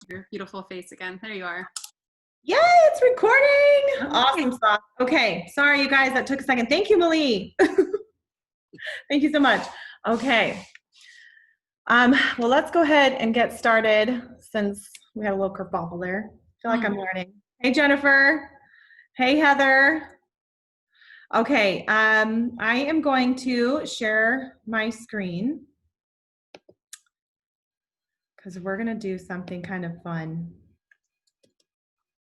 Your beautiful face again. There you are. Yay, it's recording. Okay. Awesome stuff. Okay, sorry you guys, that took a second. Thank you, Malie. Thank you so much. Okay. Well, let's go ahead and get started since we had a little kerfuffle there. I feel like I'm learning. Hey, Jennifer. Hey, Heather. Okay, I am going to share my screen because we're going to do something kind of fun.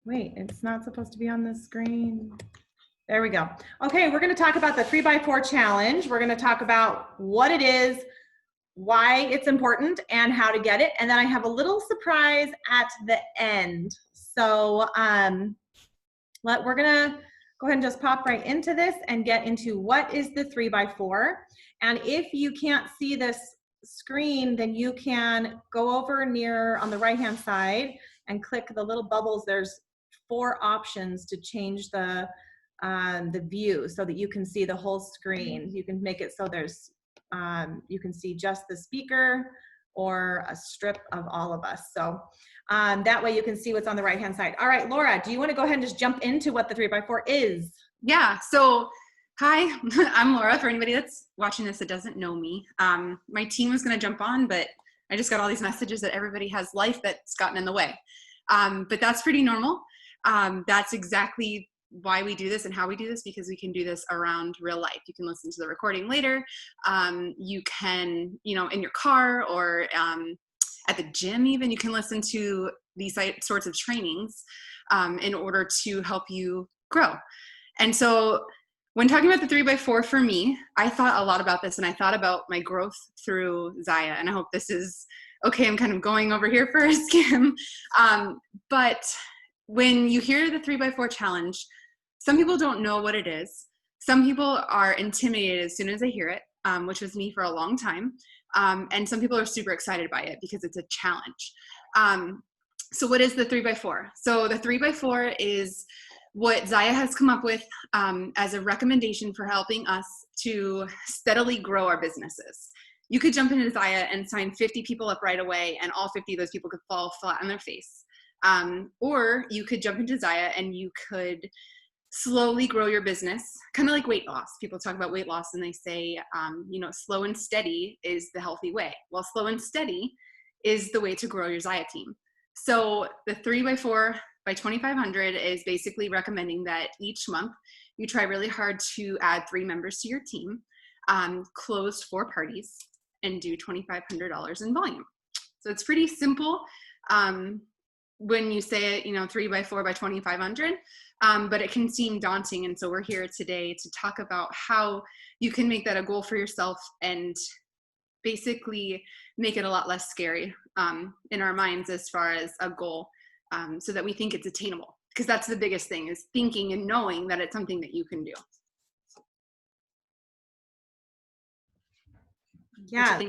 Wait, it's not supposed to be on the screen. There we go. Okay, we're going to talk about the 3x4 challenge. We're going to talk about what it is, why it's important, and how to get it. And then I have a little surprise at the end. So we're going to go ahead and just pop right into this and get into what is the 3x4. And if you can't see this screen, then you can go over near on the right-hand side and click the little bubbles. There's 4 options to change the view so that you can see the whole screen. You can make it so there's you can see just the speaker or a strip of all of us. So that way you can see what's on the right hand side. All right, Laura, do you want to go ahead and just jump into what the 3x4 is? Yeah, so hi, I'm Laura. For anybody that's watching this that doesn't know me, my team was going to jump on, but I just got all these messages that everybody has life that's gotten in the way. But that's pretty normal. That's exactly why we do this and how we do this, because we can do this around real life. You can listen to the recording later. You can, in your car or at the gym even, you can listen to these sorts of trainings in order to help you grow. And so when talking about the 3x4 for me, I thought a lot about this, and I thought about my growth through Zaya, and I hope this is okay. I'm kind of going over here for a skim. But when you hear the 3x4 challenge, some people don't know what it is. Some people are intimidated as soon as they hear it, which was me for a long time. And some people are super excited by it because it's a challenge. So what is the 3x4? So the 3x4 is what Zaya has come up with as a recommendation for helping us to steadily grow our businesses. You could jump into Zaya and sign 50 people up right away, and all 50 of those people could fall flat on their face. Or you could jump into Zaya and you could slowly grow your business, kind of like weight loss. People talk about weight loss and they say, slow and steady is the healthy way. Well, slow and steady is the way to grow your Zaya team. So the 3x4 by 2,500 is basically recommending that each month you try really hard to add 3 members to your team, close 4 parties, and do $2,500 in volume. So it's pretty simple when you say it, 3x4 by 2,500. But it can seem daunting. And so we're here today to talk about how you can make that a goal for yourself and basically make it a lot less scary in our minds as far as a goal, so that we think it's attainable. Because that's the biggest thing, is thinking and knowing that it's something that you can do. Yeah,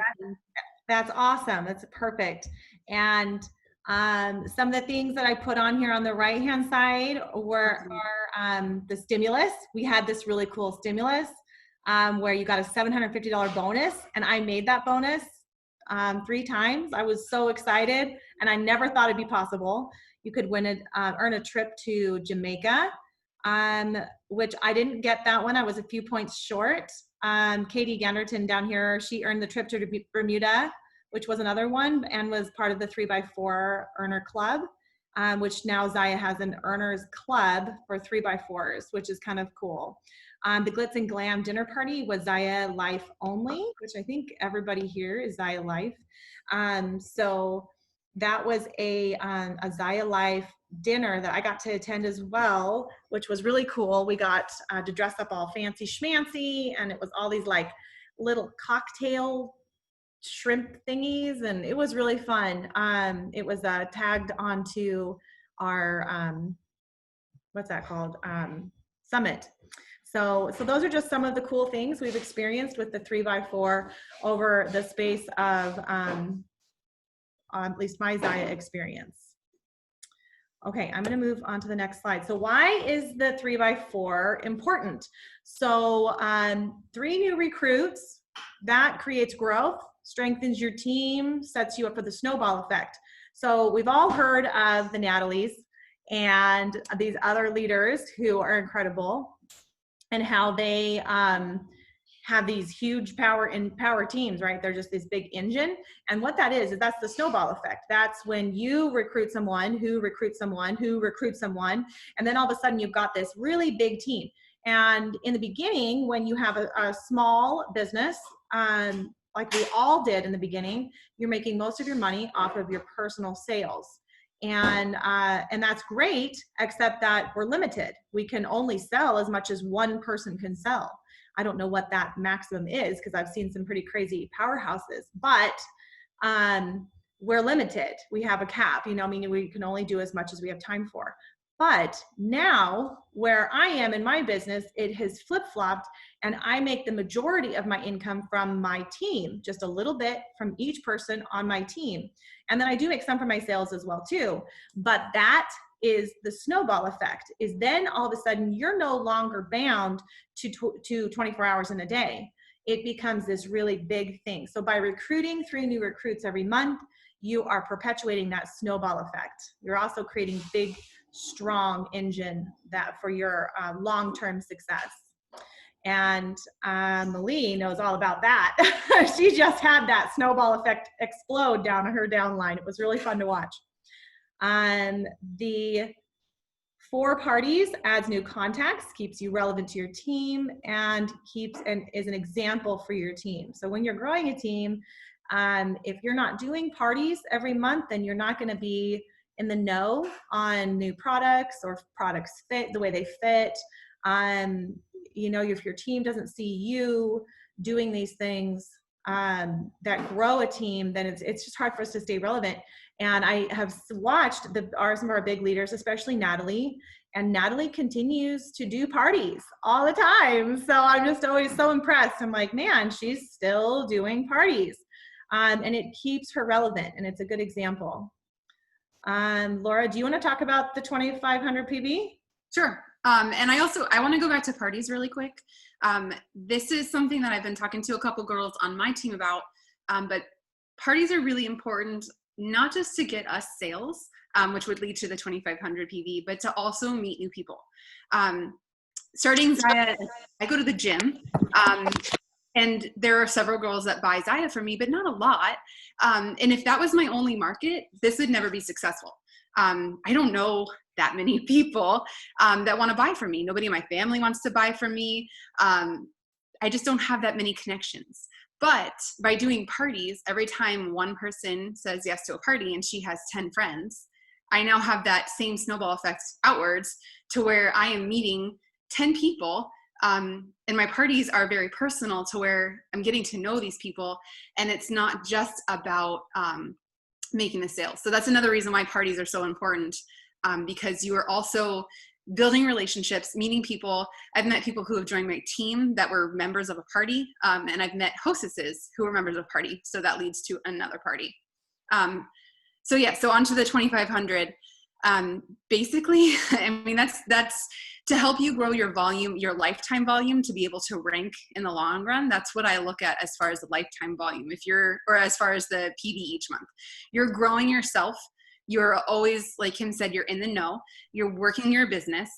that's awesome. That's perfect. And some of the things that I put on here on the right-hand side are the stimulus. We had this really cool stimulus where you got a $750 bonus, and I made that bonus 3 times. I was so excited, and I never thought it'd be possible. You could win it, earn a trip to Jamaica, which I didn't get that one. I was a few points short. Katie Ganderton down here, she earned the trip to Bermuda, which was another one, and was part of the 3x4 earner club, which now Zaya has an earners club for 3x4s, which is kind of cool. The Glitz and Glam dinner party was Zaya Life only, which I think everybody here is Zaya Life. So that was a Zaya Life dinner that I got to attend as well, which was really cool. We got to dress up all fancy schmancy, and it was all these like little cocktail shrimp thingies, and it was really fun. It was tagged onto our what's that called, summit. So those are just some of the cool things we've experienced with the 3x4 over the space of at least my Zaya experience. Okay, I'm going to move on to the next slide. So why is the 3x4 important? So 3 new recruits, that creates growth, strengthens your team, sets you up for the snowball effect. So we've all heard of the Natalies and these other leaders who are incredible, and how they have these huge power teams, right? They're just this big engine. And what that is that's the snowball effect. That's when you recruit someone who recruits someone who recruits someone, and then all of a sudden you've got this really big team. And in the beginning, when you have a small business, like we all did in the beginning, you're making most of your money off of your personal sales. And that's great, except that we're limited. We can only sell as much as one person can sell. I don't know what that maximum is, because I've seen some pretty crazy powerhouses, but we're limited. We have a cap, meaning we can only do as much as we have time for. But now, where I am in my business, it has flip-flopped, and I make the majority of my income from my team, just a little bit from each person on my team. And then I do make some from my sales as well too. But that is the snowball effect, is then all of a sudden you're no longer bound to 24 hours in a day. It becomes this really big thing. So by recruiting 3 new recruits every month, you are perpetuating that snowball effect. You're also creating big, strong engine that for your long-term success. And Malie knows all about that. She just had that snowball effect explode down her downline. It was really fun to watch. The 4 parties adds new contacts, keeps you relevant to your team, and is an example for your team. So when you're growing a team, if you're not doing parties every month, then you're not going to be in the know on new products, or if products fit the way they fit. If your team doesn't see you doing these things that grow a team, then it's just hard for us to stay relevant. And I have watched some of our big leaders, especially Natalie, and Natalie continues to do parties all the time. So I'm just always so impressed. I'm like, man, she's still doing parties. And it keeps her relevant, and it's a good example. Laura, do you want to talk about the 2500 PB? Sure. And I want to go back to parties really quick. This is something that I've been talking to a couple girls on my team about, but parties are really important, not just to get us sales, which would lead to the 2500 PV, but to also meet new people. Starting Zaya, I go to the gym, and there are several girls that buy Zaya from me, but not a lot. And if that was my only market, this would never be successful. I don't know that many people that want to buy from me. Nobody in my family wants to buy from me. I just don't have that many connections. But by doing parties, every time one person says yes to a party and she has 10 friends, I now have that same snowball effect outwards to where I am meeting 10 people. And my parties are very personal, to where I'm getting to know these people, and it's not just about making the sales. So that's another reason why parties are so important, because you are also building relationships, meeting people. I've met people who have joined my team that were members of a party, and I've met hostesses who were members of a party. So that leads to another party. So on to the 2500. Basically, I mean, that's to help you grow your volume, your lifetime volume, to be able to rank in the long run. That's what I look at as far as the lifetime volume. Or as far as the PV each month, you're growing yourself. You're always, like Kim said, you're in the know. You're working your business.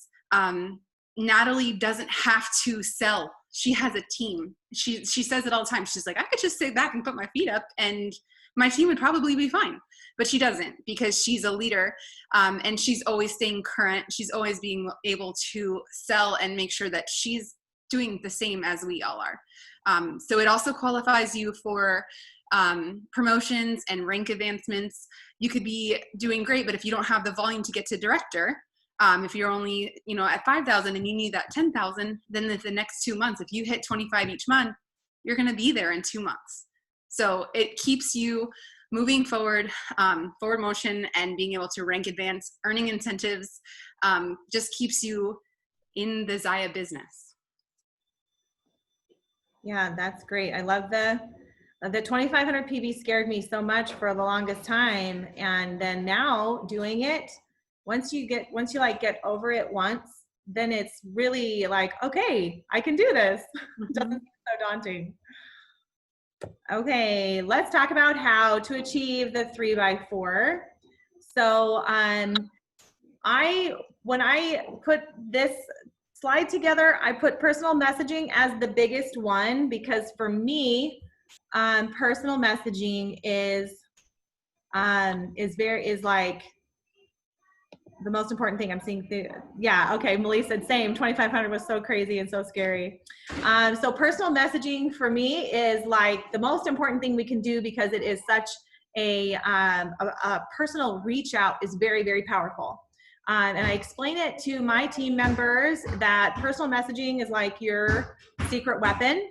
Natalie doesn't have to sell. She has a team. She says it all the time. She's like, I could just sit back and put my feet up and my team would probably be fine. But she doesn't, because she's a leader, and she's always staying current. She's always being able to sell and make sure that she's doing the same as we all are. So it also qualifies you for promotions and rank advancements. You could be doing great, but if you don't have the volume to get to director, if you're only at 5,000 and you need that 10,000, then the next 2 months, if you hit 25 each month, you're going to be there in 2 months. So it keeps you moving forward, forward motion, and being able to rank advance, earning incentives, just keeps you in the Zaya business. Yeah, that's great. I love the 2500 PV scared me so much for the longest time. And then now doing it, once you get over it once, then it's really like, okay, I can do this. It doesn't seem so daunting. Okay, let's talk about how to achieve the 3x4. So when I put this slide together, I put personal messaging as the biggest one, because for me, personal messaging is like the most important thing I'm seeing. Yeah, okay, Melissa said same. 2,500 was so crazy and so scary. So personal messaging for me is like the most important thing we can do, because it is such a personal reach out is very, very powerful. And I explain it to my team members that personal messaging is like your secret weapon.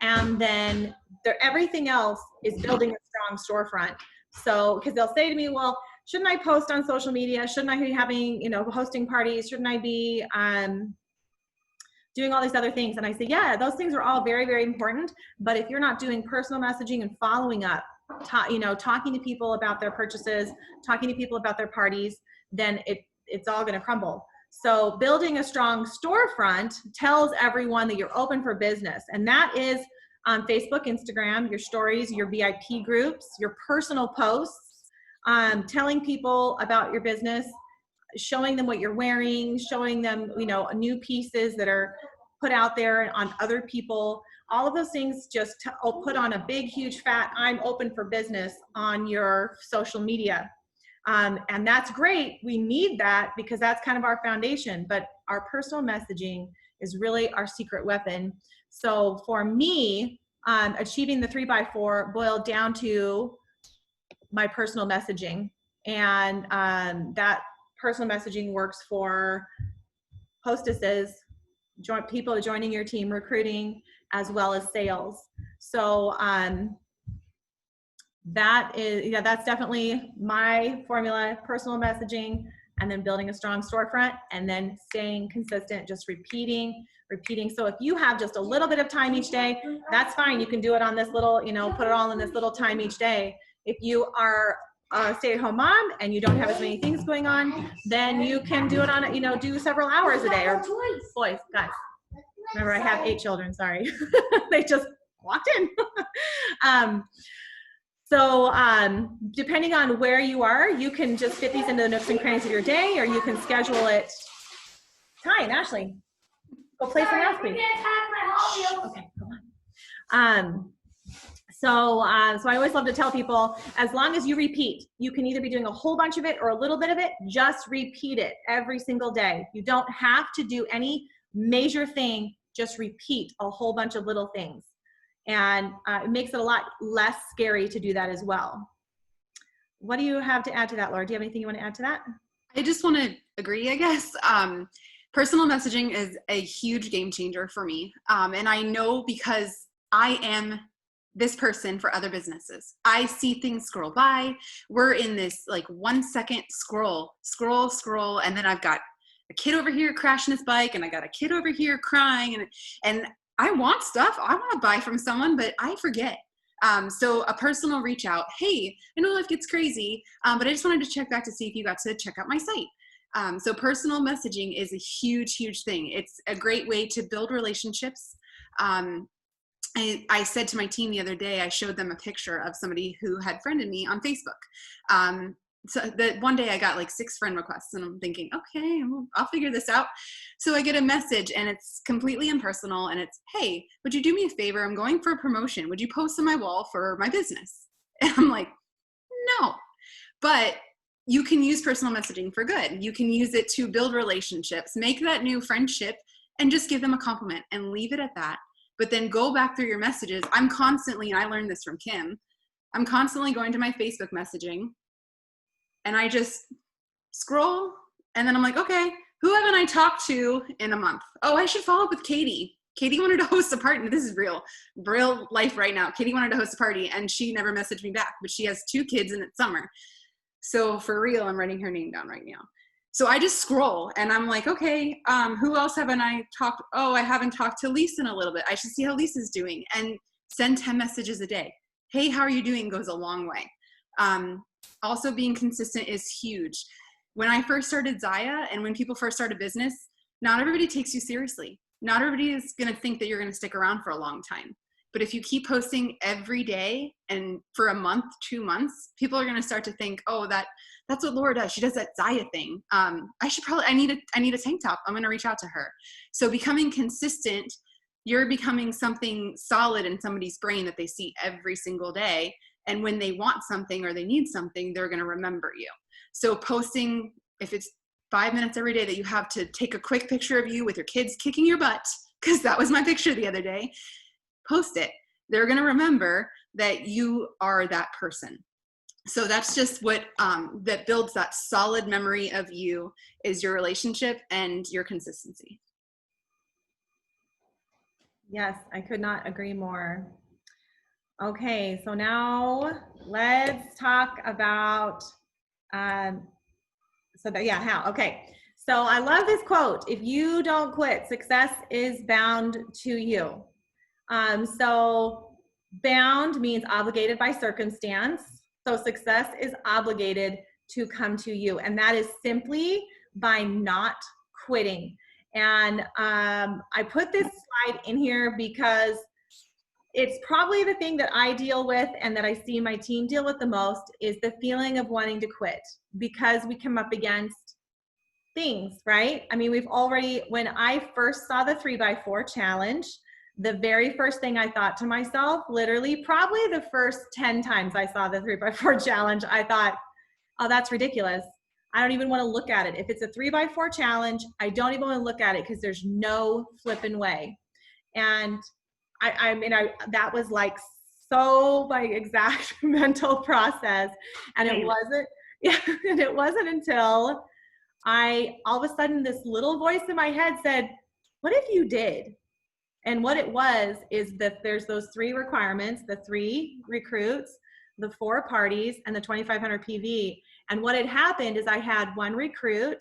And then everything else is building a strong storefront. So, because they'll say to me, well, shouldn't I post on social media? Shouldn't I be having, hosting parties? Shouldn't I be doing all these other things? And I say, yeah, those things are all very, very important. But if you're not doing personal messaging and following up, talking to people about their purchases, talking to people about their parties, then it's all going to crumble. So building a strong storefront tells everyone that you're open for business. And that is on Facebook, Instagram, your stories, your VIP groups, your personal posts, telling people about your business, showing them what you're wearing, showing them, new pieces that are put out there on other people. All of those things just put on a big, huge fat, I'm open for business on your social media. And that's great. We need that because that's kind of our foundation, but our personal messaging is really our secret weapon. So for me, achieving the 3x4 boiled down to my personal messaging, and that personal messaging works for hostesses, people joining your team, recruiting, as well as sales. So that's definitely my formula: personal messaging, and then building a strong storefront, and then staying consistent, just repeating. So if you have just a little bit of time each day, that's fine. You can do it on this little, put it all in this little time each day. If you are a stay-at-home mom and you don't have as many things going on, then you can do it on, do several hours a day. Or boys, guys, remember I have 8 children, sorry. They just walked in. So depending on where you are, you can just fit these into the nooks and crannies of your day, or you can schedule it. Ty and Ashley, go play some house, please. Okay, come on. So I always love to tell people, as long as you repeat, you can either be doing a whole bunch of it or a little bit of it, just repeat it every single day. You don't have to do any major thing, just repeat a whole bunch of little things. And it makes it a lot less scary to do that as well. What do you have to add to that, Laura? Do you have anything you want to add to that? I just want to agree, I guess. Personal messaging is a huge game changer for me. And I know because I am this person for other businesses. I see things scroll by. We're in this like 1 second scroll, and then I've got a kid over here crashing his bike, and I got a kid over here crying, and I want stuff. I want to buy from someone, but I forget. So a personal reach out. Hey, I know life gets crazy, but I just wanted to check back to see if you got to check out my site. So personal messaging is a huge, huge thing. It's a great way to build relationships. I said to my team the other day, I showed them a picture of somebody who had friended me on Facebook. So that one day I got like 6 friend requests, and I'm thinking, okay, I'll figure this out. So I get a message, and it's completely impersonal, and it's, hey, would you do me a favor? I'm going for a promotion. Would you post on my wall for my business? And I'm like, no. But you can use personal messaging for good. You can use it to build relationships, make that new friendship, and just give them a compliment and leave it at that. But then go back through your messages. I'm constantly, and I learned this from Kim, I'm constantly going to my Facebook messaging, and I just scroll, and then I'm like, okay, who haven't I talked to in a month? Oh, I should follow up with Katie. Katie wanted to host a party. This is real life right now. Katie wanted to host a party, and she never messaged me back, but she has 2 kids and it's summer. So for real, I'm writing her name down right now. So I just scroll, and I'm like, okay, who else haven't I talked? Oh, I haven't talked to Lisa in a little bit. I should see how Lisa's doing, and send 10 messages a day. Hey, how are you doing? Goes a long way. Also being consistent is huge. When I first started Zaya, and when people first start a business, not everybody takes you seriously. Not everybody is going to think that you're going to stick around for a long time. But if you keep posting every day and for a month, 2 months, people are going to start to think, oh, that's what Laura does. She does that Zaya thing. I need a tank top. I'm going to reach out to her. So becoming consistent, you're becoming something solid in somebody's brain that they see every single day. And when they want something or they need something, they're going to remember you. So posting, if it's 5 minutes every day that you have to take a quick picture of you with your kids kicking your butt, because that was my picture the other day, post it. They're going to remember that you are that person. So that's just what that builds that solid memory of you, is your relationship and your consistency. Yes, I could not agree more. Okay, so now let's talk about, how. Okay, so I love this quote. If you don't quit, success is bound to you. So bound means obligated by circumstance. So success is obligated to come to you. And that is simply by not quitting. And I put this slide in here because it's probably the thing that I deal with and that I see my team deal with the most, is the feeling of wanting to quit, because we come up against things, right? I mean, when I first saw the 3x4 challenge, the very first thing I thought to myself, literally probably the first 10 times I saw the 3x4 challenge, I thought, oh, that's ridiculous. I don't even want to look at it. If it's a 3x4 challenge, I don't even want to look at it because there's no flipping way. And I mean, that was like so my exact mental process. And it wasn't until all of a sudden this little voice in my head said, what if you did? And what it was is that there's those 3 requirements, the 3 recruits, the 4 parties, and the 2,500 PV. And what had happened is I had 1 recruit,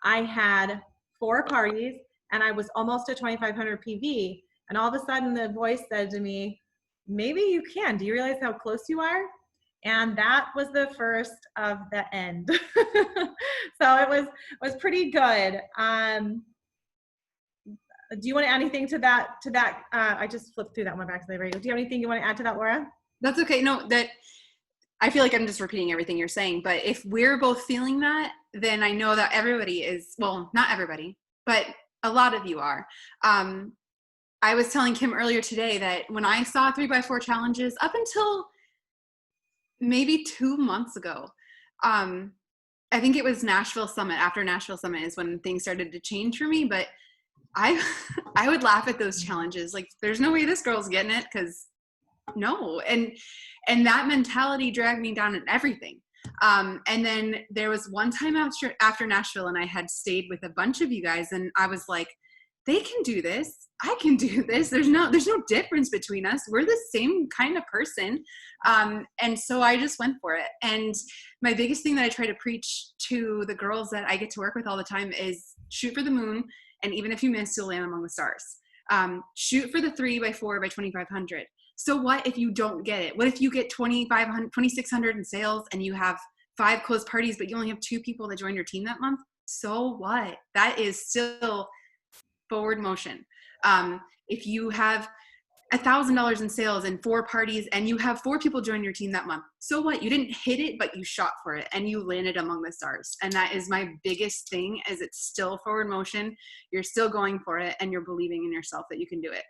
I had 4 parties, and I was almost to 2,500 PV. And all of a sudden the voice said to me, maybe you can. Do you realize how close you are? And that was the first of the end. So it was pretty good. Do you want to add anything to that? I just flipped through that one back to the radio. Do you have anything you want to add to that, Laura? That's okay. No, that I feel like I'm just repeating everything you're saying, but if we're both feeling that, then I know that everybody is, well, not everybody, but a lot of you are. I was telling Kim earlier today that when I saw 3x4 challenges up until maybe 2 months ago, I think it was Nashville Summit. After Nashville Summit is when things started to change for me, but I would laugh at those challenges. Like, there's no way this girl's getting it, because no. And that mentality dragged me down in everything. And then there was one time after Nashville, and I had stayed with a bunch of you guys, and I was like, they can do this. I can do this. There's no difference between us. We're the same kind of person. And so I just went for it. And my biggest thing that I try to preach to the girls that I get to work with all the time is shoot for the moon. And even if you miss, you'll land among the stars. Shoot for the 3x4 by 2,500. So what if you don't get it? What if you get 2,500, 2,600 in sales and you have 5 closed parties, but you only have 2 people that join your team that month? So what? That is still forward motion. If you have $1,000 in sales and 4 parties and you have 4 people join your team that month, so what? You didn't hit it, but you shot for it and you landed among the stars. And that is my biggest thing, is it's still forward motion. You're still going for it and you're believing in yourself that you can do it.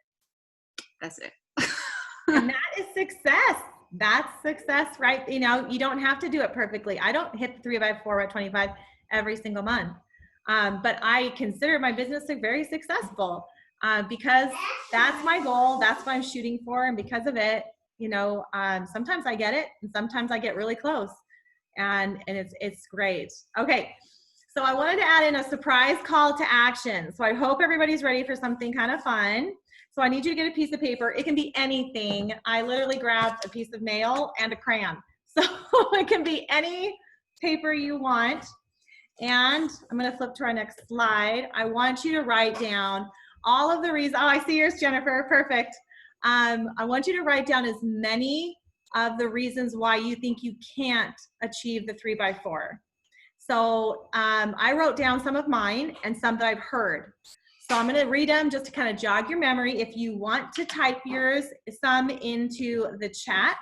That's it. And that is success. That's success, right? You know, you don't have to do it perfectly. I don't hit the 3x4 at 25 every single month. But I consider my business very successful because that's my goal. That's what I'm shooting for. And because of it, you know, sometimes I get it and sometimes I get really close, and it's great. Okay. So I wanted to add in a surprise call to action. So I hope everybody's ready for something kind of fun. So I need you to get a piece of paper. It can be anything. I literally grabbed a piece of nail and a crayon. So it can be any paper you want. And I'm going to flip to our next slide. I want you to write down all of the reasons. Oh, I see yours, Jennifer. Perfect. I want you to write down as many of the reasons why you think you can't achieve the 3x4. So I wrote down some of mine and some that I've heard. So I'm going to read them just to kind of jog your memory. If you want to type some into the chat,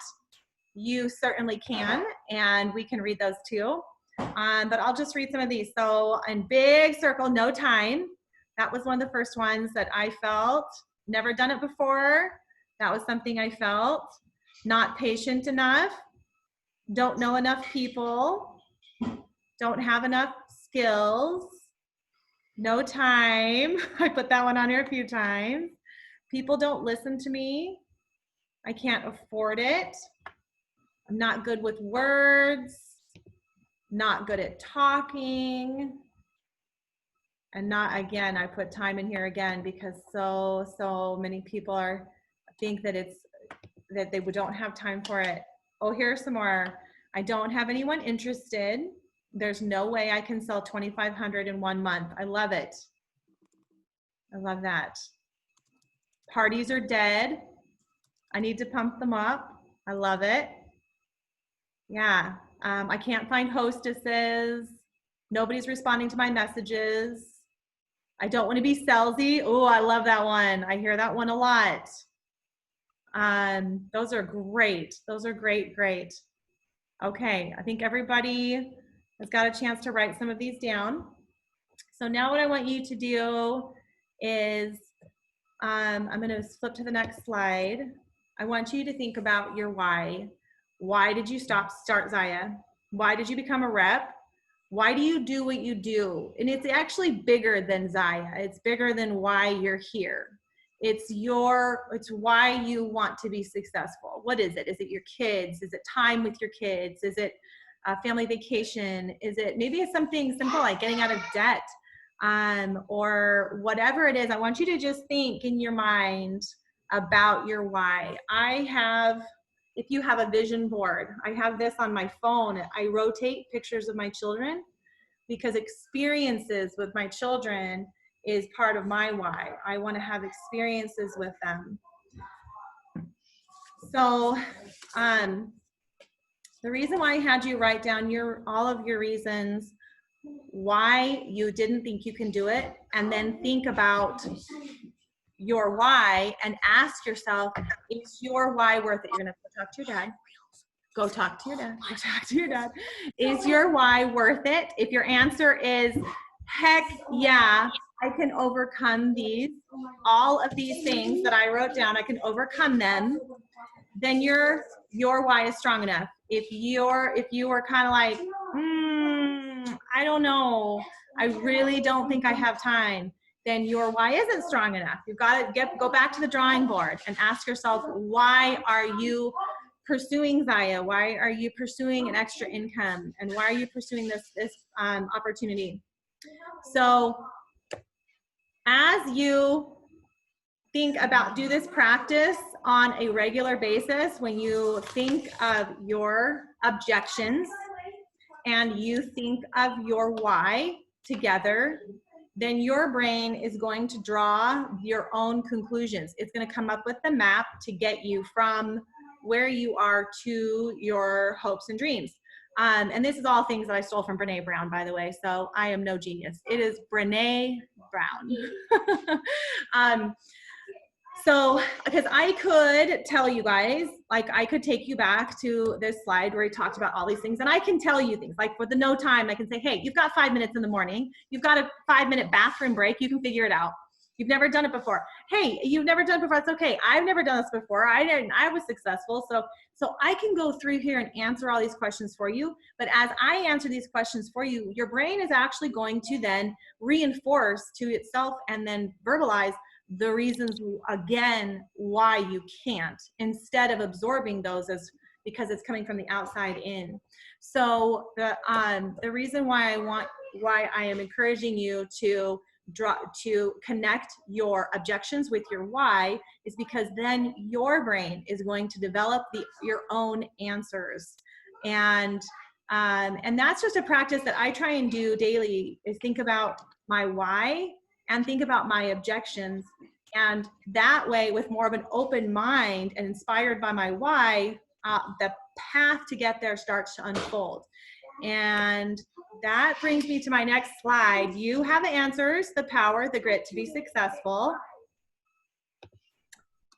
you certainly can, and we can read those too. But I'll just read some of these. So in big circle, no time. That was one of the first ones that I felt. Never done it before. That was something I felt. Not patient enough. Don't know enough people. Don't have enough skills. No time. I put that one on here a few times. People don't listen to me. I can't afford it. I'm not good with words. Not good at talking. And not, again, I put time in here again because so many people think that they don't have time for it. Oh, here's some more. I don't have anyone interested. There's no way I can sell 2,500 in 1 month. I love it. I love that. Parties are dead. I need to pump them up. I love it. Yeah. I can't find hostesses. Nobody's responding to my messages. I don't want to be salesy. Oh, I love that one. I hear that one a lot. Those are great. Those are great. Okay, I think everybody has got a chance to write some of these down. So now what I want you to do is, I'm going to flip to the next slide. I want you to think about your why. Why did you start Zaya? Why did you become a rep? Why do you do what you do? And it's actually bigger than Zaya. It's bigger than why you're here. It's why you want to be successful. What is it? Is it your kids? Is it time with your kids? Is it a family vacation? Is it maybe it's something simple like getting out of debt? Or whatever it is, I want you to just think in your mind about your why. If you have a vision board, I have this on my phone. I rotate pictures of my children because experiences with my children is part of my why. I want to have experiences with them. So the reason why I had you write down all of your reasons why you didn't think you can do it, and then think about your why and ask yourself, is your why worth it? You're gonna go talk to your dad. Go talk to your dad. Go talk to your dad. Is your why worth it? If your answer is heck yeah, I can overcome all of these things that I wrote down, I can overcome them, then your why is strong enough. If you are kind of like, I don't know, I really don't think I have time, then your why isn't strong enough. You've got to go back to the drawing board and ask yourself, why are you pursuing Zaya? Why are you pursuing an extra income? And why are you pursuing this opportunity? So as you do this practice on a regular basis, when you think of your objections and you think of your why together, then your brain is going to draw your own conclusions. It's going to come up with the map to get you from where you are to your hopes and dreams. And this is all things that I stole from Brene Brown, by the way, so I am no genius. It is Brene Brown. So, because I could tell you guys, like I could take you back to this slide where he talked about all these things, and I can tell you things, like for the no time, I can say, hey, you've got 5 minutes in the morning, you've got a 5-minute bathroom break, you can figure it out. You've never done it before. Hey, you've never done it before, it's okay. I've never done this before, I was successful. So I can go through here and answer all these questions for you, but as I answer these questions for you, your brain is actually going to then reinforce to itself and then verbalize the reasons, again, why you can't, instead of absorbing those because it's coming from the outside in. So the reason why I am encouraging you to connect your objections with your why is because then your brain is going to develop your own answers. And that's just a practice that I try and do daily, is think about my why and think about my objections. And that way, with more of an open mind and inspired by my why, the path to get there starts to unfold. And that brings me to my next slide. You have the answers, the power, the grit to be successful.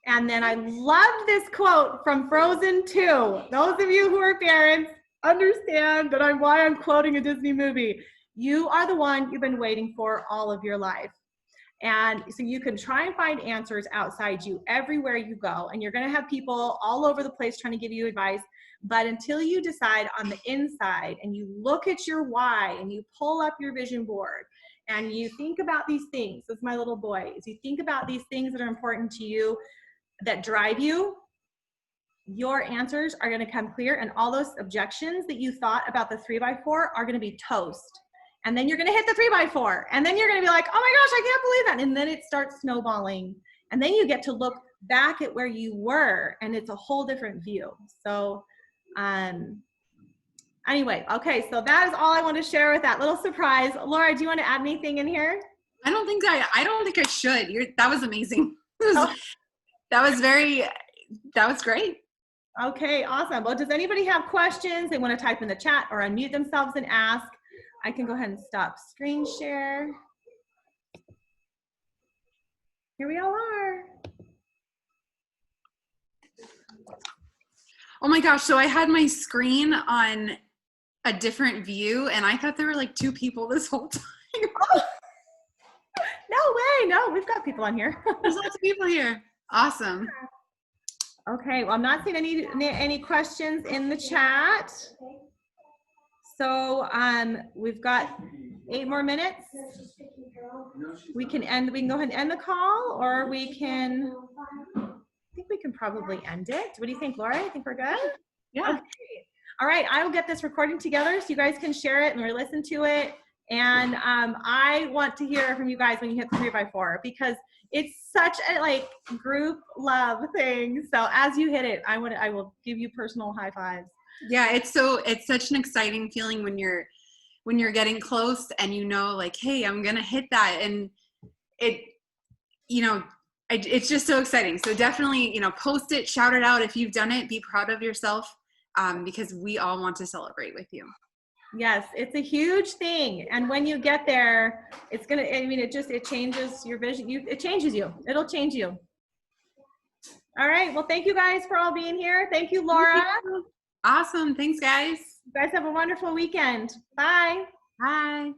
And then I loved this quote from Frozen 2. Those of you who are parents understand that why I'm quoting a Disney movie. You are the one you've been waiting for all of your life. And so you can try and find answers outside you everywhere you go. And you're going to have people all over the place trying to give you advice. But until you decide on the inside and you look at your why and you pull up your vision board and you think about these things, as my little boy, as you think about these things that are important to you, that drive you, your answers are going to come clear. And all those objections that you thought about the 3x4 are going to be toast. And then you're going to hit the 3x4. And then you're going to be like, oh my gosh, I can't believe that. And then it starts snowballing. And then you get to look back at where you were, and it's a whole different view. So anyway, okay, so that is all I want to share with that little surprise. Laura, do you want to add anything in here? I don't think I should. That was amazing. Oh. That was great. Okay, awesome. Well, does anybody have questions they want to type in the chat or unmute themselves and ask? I can go ahead and stop screen share. Here we all are. Oh my gosh, so I had my screen on a different view and I thought there were like 2 people this whole time. Oh. No way, no, we've got people on here. There's lots of people here. Awesome. Okay, well, I'm not seeing any questions in the chat. So we've got 8 more minutes. We can go ahead and end the call, or we can, I think we can probably end it. What do you think, Laura? I think we're good? Yeah. Okay. All right, I will get this recording together so you guys can share it and listen to it. And I want to hear from you guys when you hit the 3x4, because it's such a group love thing. So as you hit it, I will give you personal high fives. Yeah, it's such an exciting feeling when you're getting close and hey, I'm gonna hit that, and it's just so exciting. So definitely post it, shout it out if you've done it, be proud of yourself, because we all want to celebrate with you. Yes, it's a huge thing, and when you get there, it's gonna, it changes your vision. It changes you. It'll change you. All right, well, thank you guys for all being here. Thank you, Laura. Thank you. Awesome. Thanks, guys. You guys have a wonderful weekend. Bye. Bye.